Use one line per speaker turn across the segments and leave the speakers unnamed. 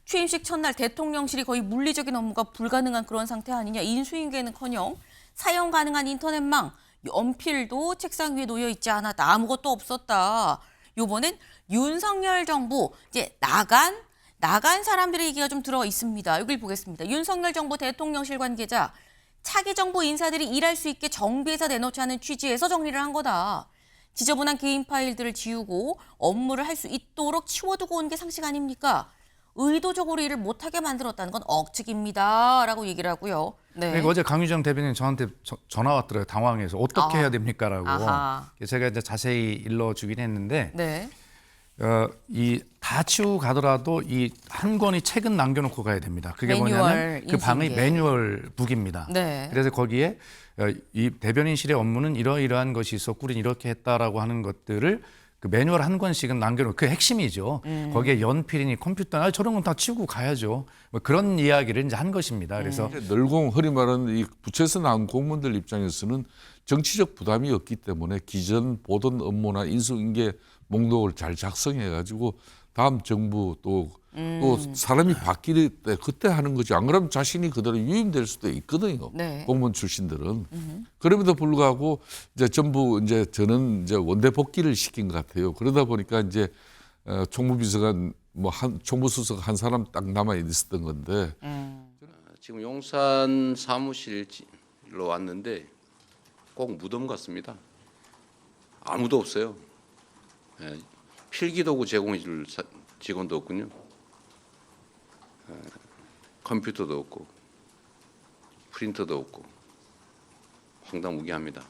취임식 첫날 대통령실이 거의 물리적인 업무가 불가능한 그런 상태 아니냐. 인수인계는커녕 사용 가능한 인터넷망, 연필도 책상 위에 놓여 있지 않았다. 아무것도 없었다. 요번엔 윤석열 정부 이제 나간 사람들의 얘기가 좀 들어 있습니다. 여길 보겠습니다. 윤석열 정부 대통령실 관계자, 차기 정부 인사들이 일할 수 있게 정비해서 내놓자는 취지에서 정리를 한 거다. 지저분한 개인 파일들을 지우고 업무를 할 수 있도록 치워두고 온 게 상식 아닙니까? 의도적으로 일을 못하게 만들었다는 건 억측입니다. 라고 얘기를 하고요. 네.
그러니까 어제 강유정 대변인 저한테 전화 왔더라고요. 당황해서 어떻게 해야 됩니까? 라고.
아하.
제가 이제 자세히 일러주긴 했는데
네.
이 다 치우고 가더라도 이 한 권의 책은 남겨놓고 가야 됩니다. 그게
매뉴얼,
뭐냐면 그 방의
인수인계.
매뉴얼 북입니다.
네.
그래서 거기에 이 대변인실의 업무는 이러이러한 것이 있었고 우리는 이렇게 했다라고 하는 것들을 그 매뉴얼 한 권씩은 남겨놓고 그 핵심이죠. 거기에 연필이니 컴퓨터, 저런 건 다 치우고 가야죠. 뭐 그런 이야기를 이제 한 것입니다. 그래서
널공 흔히 말하는 이 부처에서 나온 공무원들 입장에서는 정치적 부담이 없기 때문에 기존 보던 업무나 인수인계 목록을 잘 작성해가지고 다음 정부 또 사람이 바뀔 때 그때 하는 거지. 안 그러면 자신이 그대로 유임될 수도 있거든요.
네.
공무원 출신들은. 그럼에도 불구하고 이제 전부 이제 저는 이제 원대 복귀를 시킨 것 같아요. 그러다 보니까 이제 총무비서관 뭐 총무수석 한 사람 딱 남아 있었던 건데.
지금 용산 사무실로 왔는데 꼭 무덤 같습니다. 아무도 없어요. 예, 필기도구 제공해 줄 직원도 없군요. 컴퓨터도 없고 프린터도 없고 황당무계합니다.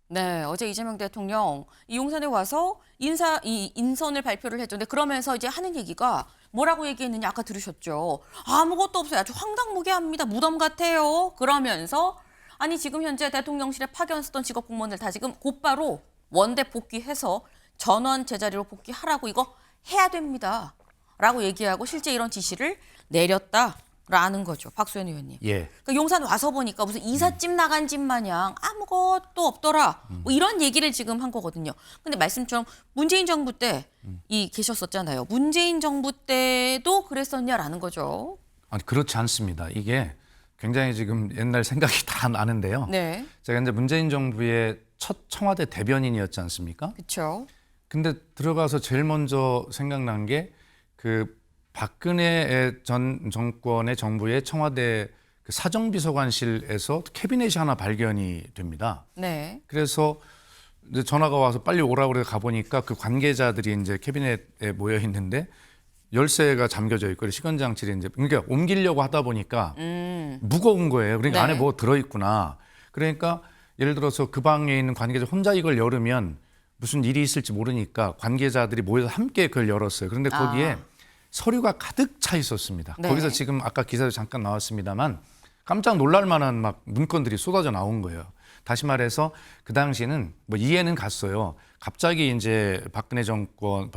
네, 어제 이재명 대통령 이 용산에 와서 인선을 발표를 했는데 그러면서 이제 하는 얘기가 뭐라고 얘기했느냐 아까 들으셨죠. 아무것도 없어요. 아주 황당무계합니다. 무덤 같아요. 그러면서 아니 지금 현재 대통령실에 파견 쓰던 직업 공무원들 다 지금 곧바로 원대 복귀해서 전원 제자리로 복귀하라고 이거 해야 됩니다. 라고 얘기하고 실제 이런 지시를 내렸다라는 거죠. 박수현 의원님.
예.
그러니까 용산 와서 보니까 무슨 이삿짐 나간 집 마냥 아무것도 없더라. 뭐 이런 얘기를 지금 한 거거든요. 근데 말씀처럼 문재인 정부 때 계셨었잖아요. 문재인 정부 때도 그랬었냐라는 거죠.
아니 그렇지 않습니다. 이게 굉장히 지금 옛날 생각이 다 나는데요.
네.
제가 이제 문재인 정부의 첫 청와대 대변인이었지 않습니까?
그렇죠.
근데 들어가서 제일 먼저 생각난 게 그 박근혜 전 정권의 정부의 청와대 그 사정비서관실에서 캐비넷이 하나 발견이 됩니다.
네.
그래서 이제 전화가 와서 빨리 오라고 그래서 가보니까 그 관계자들이 이제 캐비넷에 모여 있는데 열쇠가 잠겨져 있고 시간 장치를 이제 그러니까 옮기려고 하다 보니까 무거운 거예요. 그러니까
네.
안에 뭐 들어있구나. 그러니까 예를 들어서 그 방에 있는 관계자 혼자 이걸 열으면 무슨 일이 있을지 모르니까 관계자들이 모여서 함께 그걸 열었어요. 그런데 거기에 서류가 가득 차 있었습니다.
네.
거기서 지금 아까 기사도 잠깐 나왔습니다만 깜짝 놀랄 만한 막 문건들이 쏟아져 나온 거예요. 다시 말해서 그 당시는 뭐 이해는 갔어요. 갑자기 이제 박근혜 정권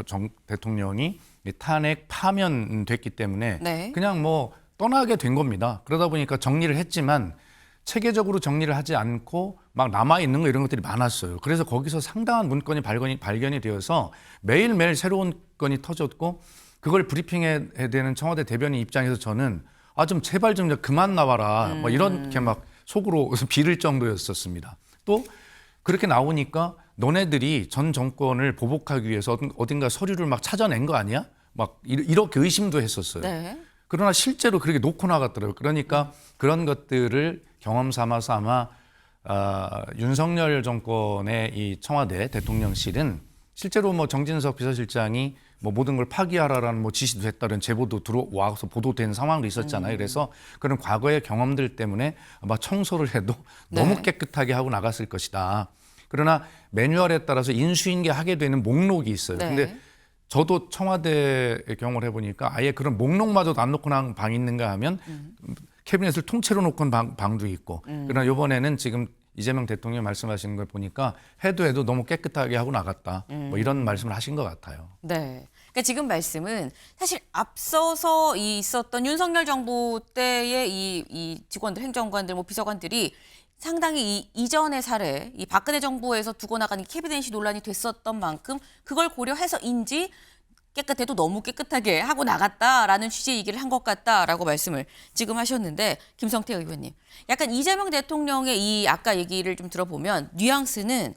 대통령이 탄핵 파면됐기 때문에
네.
그냥 뭐 떠나게 된 겁니다. 그러다 보니까 정리를 했지만 체계적으로 정리를 하지 않고 막 남아있는 거 이런 것들이 많았어요. 그래서 거기서 상당한 문건이 발견이 되어서 매일매일 새로운 건이 터졌고 그걸 브리핑해야 되는 청와대 대변인 입장에서 저는 좀 제발 좀 그만 나와라 뭐 이렇게 막 속으로 비를 정도였었습니다. 또 그렇게 나오니까 너네들이 전 정권을 보복하기 위해서 어딘가 서류를 막 찾아낸 거 아니야? 막 이렇게 의심도 했었어요.
네.
그러나 실제로 그렇게 놓고 나갔더라고요. 그러니까 그런 것들을 경험 삼아서 아마 윤석열 정권의 이 청와대 대통령실은 실제로 뭐 정진석 비서실장이 뭐 모든 걸 파기하라라는 뭐 지시도 했다는 제보도 들어와서 보도된 상황도 있었잖아요. 그래서 그런 과거의 경험들 때문에 아마 청소를 해도
네.
너무 깨끗하게 하고 나갔을 것이다. 그러나 매뉴얼에 따라서 인수인계 하게 되는 목록이 있어요.
네.
근데 저도 청와대의 경험을 해보니까 아예 그런 목록마저도 안 놓고 난 방이 있는가 하면 캐비넷을 통째로 놓고 방도 있고 그러나 이번에는 지금 이재명 대통령이 말씀하시는 걸 보니까 해도 너무 깨끗하게 하고 나갔다. 뭐 이런 말씀을 하신 것 같아요.
네. 그러니까 지금 말씀은 사실 앞서서 있었던 윤석열 정부 때의 이 직원들, 행정관들, 뭐 비서관들이 상당히 이전의 사례, 이 박근혜 정부에서 두고 나가는 캐비넷이 논란이 됐었던 만큼 그걸 고려해서인지 깨끗해도 너무 깨끗하게 하고 나갔다라는 취지의 얘기를 한 것 같다라고 말씀을 지금 하셨는데 김성태 의원님, 약간 이재명 대통령의 이 아까 얘기를 좀 들어보면 뉘앙스는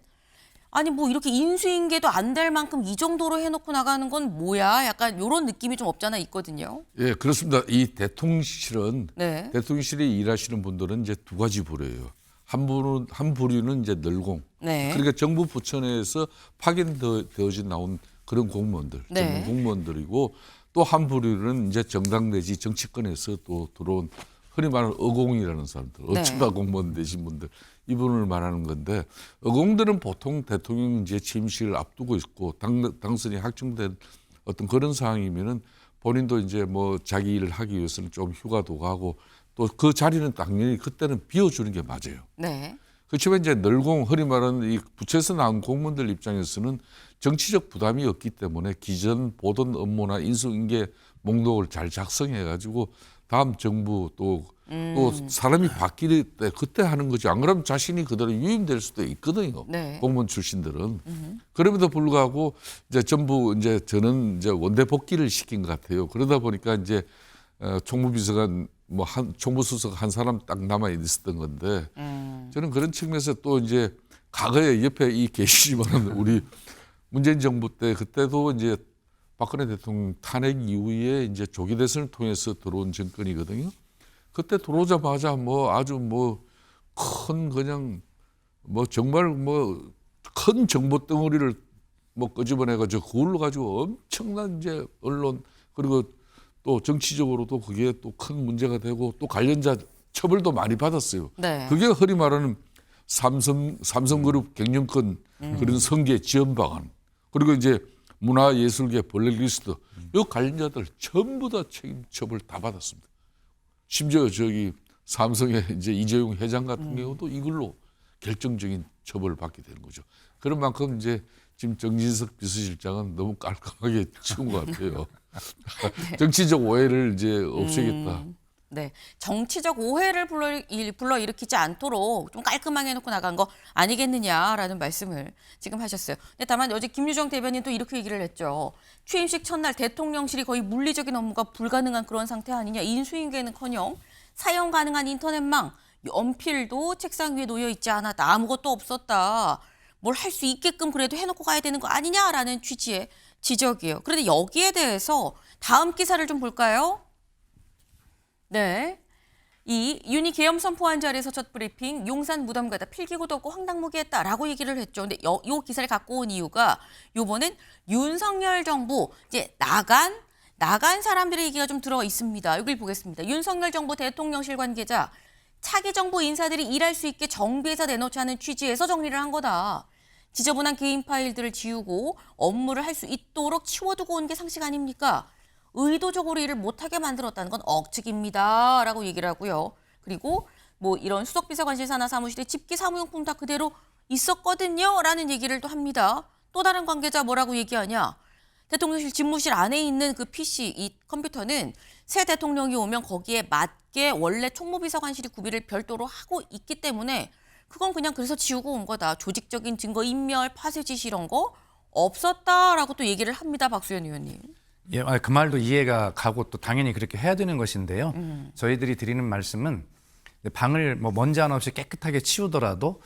아니 뭐 이렇게 인수인계도 안 될 만큼 이 정도로 해놓고 나가는 건 뭐야? 약간 이런 느낌이 좀 없잖아 있거든요.
예, 그렇습니다. 이 대통령실은
네.
대통령실에 일하시는 분들은 이제 두 가지 부류예요. 한 부류는 이제 널공.
네.
그러니까 정부 부처 내에서 파견되어진 나온 그런 공무원들,
네.
전문 공무원들이고 또 한 부류는 이제 정당 내지 정치권에서 또 들어온 흔히 말하는 어공이라는 사람들,
네.
어쩌다 공무원 되신 분들 이분을 말하는 건데 어공들은 보통 대통령 이제 취임식을 앞두고 있고 당선이 확정된 어떤 그런 상황이면은 본인도 이제 뭐 자기 일을 하기 위해서는 좀 휴가도 가고 또 그 자리는 당연히 그때는 비워주는 게 맞아요.
네.
그렇지만 이제 널공, 흔히 말하는 이 부처에서 나온 공무원들 입장에서는 정치적 부담이 없기 때문에 기존 보던 업무나 인수인계 목록을 잘 작성해가지고 다음 정부 또 사람이 바뀔 때 그때 하는 거지. 안 그러면 자신이 그대로 유임될 수도 있거든요.
네.
공무원 출신들은. 그럼에도 불구하고 이제 전부 이제 저는 이제 원대 복귀를 시킨 것 같아요. 그러다 보니까 이제 총무비서관 뭐 총무수석 한 사람 딱 남아 있었던 건데 저는 그런 측면에서 또 이제 과거에 옆에 이 계시지만 우리 문재인 정부 때 그때도 이제 박근혜 대통령 탄핵 이후에 이제 조기 대선을 통해서 들어온 정권이거든요. 그때 들어오자마자 뭐 아주 뭐 큰 그냥 뭐 정말 뭐 큰 정보 덩어리를 뭐 끄집어내가지고 그걸로 가지고 엄청난 이제 언론 그리고 또 정치적으로도 그게 또 큰 문제가 되고 또 관련자 처벌도 많이 받았어요.
네.
그게 흔히 말하는 삼성그룹 경영권 그런 성계 지원 방안 그리고 이제 문화예술계 블랙리스트 이 관련자들 전부 다 책임 처벌 다 받았습니다. 심지어 저기 삼성의 이제 이재용 회장 같은 경우도 이걸로 결정적인 처벌을 받게 되는 거죠. 그런 만큼 이제 지금 정진석 비서실장은 너무 깔끔하게 치운 것 같아요. 정치적 오해를 이제 없애겠다.
네, 정치적 오해를 불러일으키지 않도록 좀 깔끔하게 해놓고 나간 거 아니겠느냐라는 말씀을 지금 하셨어요. 근데 다만 어제 김유정 대변인 또 이렇게 얘기를 했죠. 취임식 첫날 대통령실이 거의 물리적인 업무가 불가능한 그런 상태 아니냐. 인수인계는커녕 사용 가능한 인터넷망, 연필도 책상 위에 놓여 있지 않았다. 아무것도 없었다. 뭘 할 수 있게끔 그래도 해놓고 가야 되는 거 아니냐라는 취지의 지적이에요. 그런데 여기에 대해서 다음 기사를 좀 볼까요? 네. 이 윤희 계엄 선포한 자리에서 첫 브리핑, 용산 무덤가다 필기구도 없고 황당무계했다라고 얘기를 했죠. 근데 요 기사를 갖고 온 이유가 요번엔 윤석열 정부 이제 나간 사람들의 얘기가 좀 들어 있습니다. 여기를 보겠습니다. 윤석열 정부 대통령실 관계자 차기 정부 인사들이 일할 수 있게 정비해서 내놓자는 취지에서 정리를 한 거다. 지저분한 개인 파일들을 지우고 업무를 할 수 있도록 치워두고 온 게 상식 아닙니까? 의도적으로 일을 못하게 만들었다는 건 억측입니다. 라고 얘기를 하고요. 그리고 뭐 이런 수석비서관실사나 사무실에 집기 사무용품 다 그대로 있었거든요. 라는 얘기를 또 합니다. 또 다른 관계자 뭐라고 얘기하냐. 대통령실 집무실 안에 있는 그 PC, 이 컴퓨터는 새 대통령이 오면 거기에 맞게 원래 총무비서관실이 구비를 별도로 하고 있기 때문에 그건 그냥 그래서 지우고 온 거다. 조직적인 증거 인멸, 파쇄 지시 이런 거 없었다라고 또 얘기를 합니다. 박수현 의원님.
예, 그 말도 이해가 가고 또 당연히 그렇게 해야 되는 것인데요. 저희들이 드리는 말씀은 방을 뭐 먼지 하나 없이 깨끗하게 치우더라도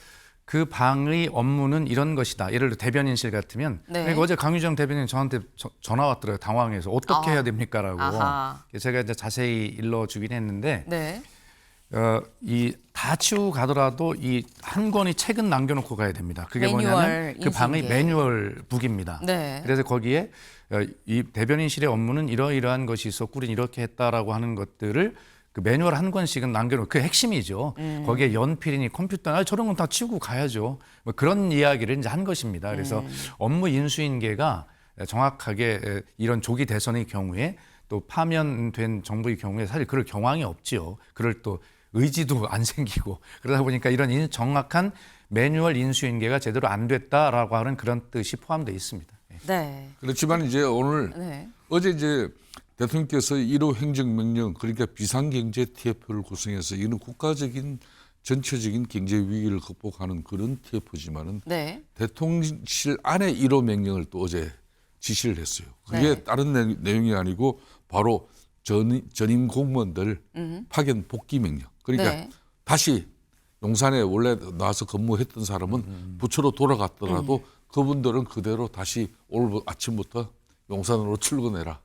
그 방의 업무는 이런 것이다. 예를 들어 대변인실 같으면
네.
그러니까 어제 강유정 대변인 저한테 전화 왔더라고요. 당황해서 어떻게 해야 됩니까라고.
아하.
제가 이제 자세히 일러주긴 했는데
네.
이 다 치우고 가더라도 이 한 권의 책은 남겨놓고 가야 됩니다. 그게
매뉴얼,
뭐냐면 그 방의
인수인계.
매뉴얼 북입니다.
네.
그래서 거기에 이 대변인실의 업무는 이러이러한 것이 있었고 우리는 이렇게 했다라고 하는 것들을 그 매뉴얼 한 권씩은 남겨놓고 그 핵심이죠. 거기에 연필이니 컴퓨터 저런 건 다 치우고 가야죠. 뭐 그런 이야기를 이제 한 것입니다. 그래서 업무 인수인계가 정확하게 이런 조기 대선의 경우에 또 파면된 정부의 경우에 사실 그럴 경황이 없지요. 그럴 또 의지도 안 생기고 그러다 보니까 이런 정확한 매뉴얼 인수인계가 제대로 안 됐다라고 하는 그런 뜻이 포함되어 있습니다.
네.
그렇지만 이제 오늘
네.
어제 이제 대통령께서 1호 행정명령 그러니까 비상경제 TF를 구성해서 이는 국가적인 전체적인 경제 위기를 극복하는 그런 TF지만은
네.
대통령실 안에 1호 명령을 또 어제 지시를 했어요. 그게
네.
다른 내용이 아니고 바로 전임 공무원들 파견 복귀 명령. 그러니까
네.
다시 용산에 원래 나와서 근무했던 사람은 부처로 돌아갔더라도 그분들은 그대로 다시 오늘 아침부터 용산으로 출근해라.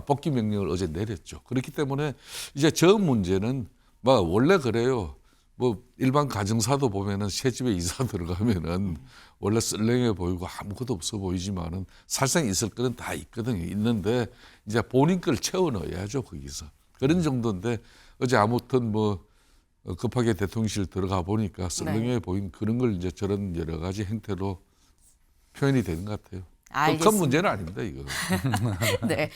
복귀 명령을 어제 내렸죠. 그렇기 때문에 이제 저 문제는 뭐 원래 그래요. 뭐 일반 가정사도 보면은 새 집에 이사 들어가면은 원래 썰렁해 보이고 아무것도 없어 보이지만은 살상 있을 거는 다 있거든요. 있는데 이제 본인 걸 채워 넣어야죠 거기서. 그런 정도인데 어제 아무튼 뭐 급하게 대통령실 들어가 보니까 썰렁해 보인 그런 걸 이제 저런 여러 가지 행태로 표현이 되는 것 같아요. 큰
알겠습니다.
문제는 아닙니다 이거.
네.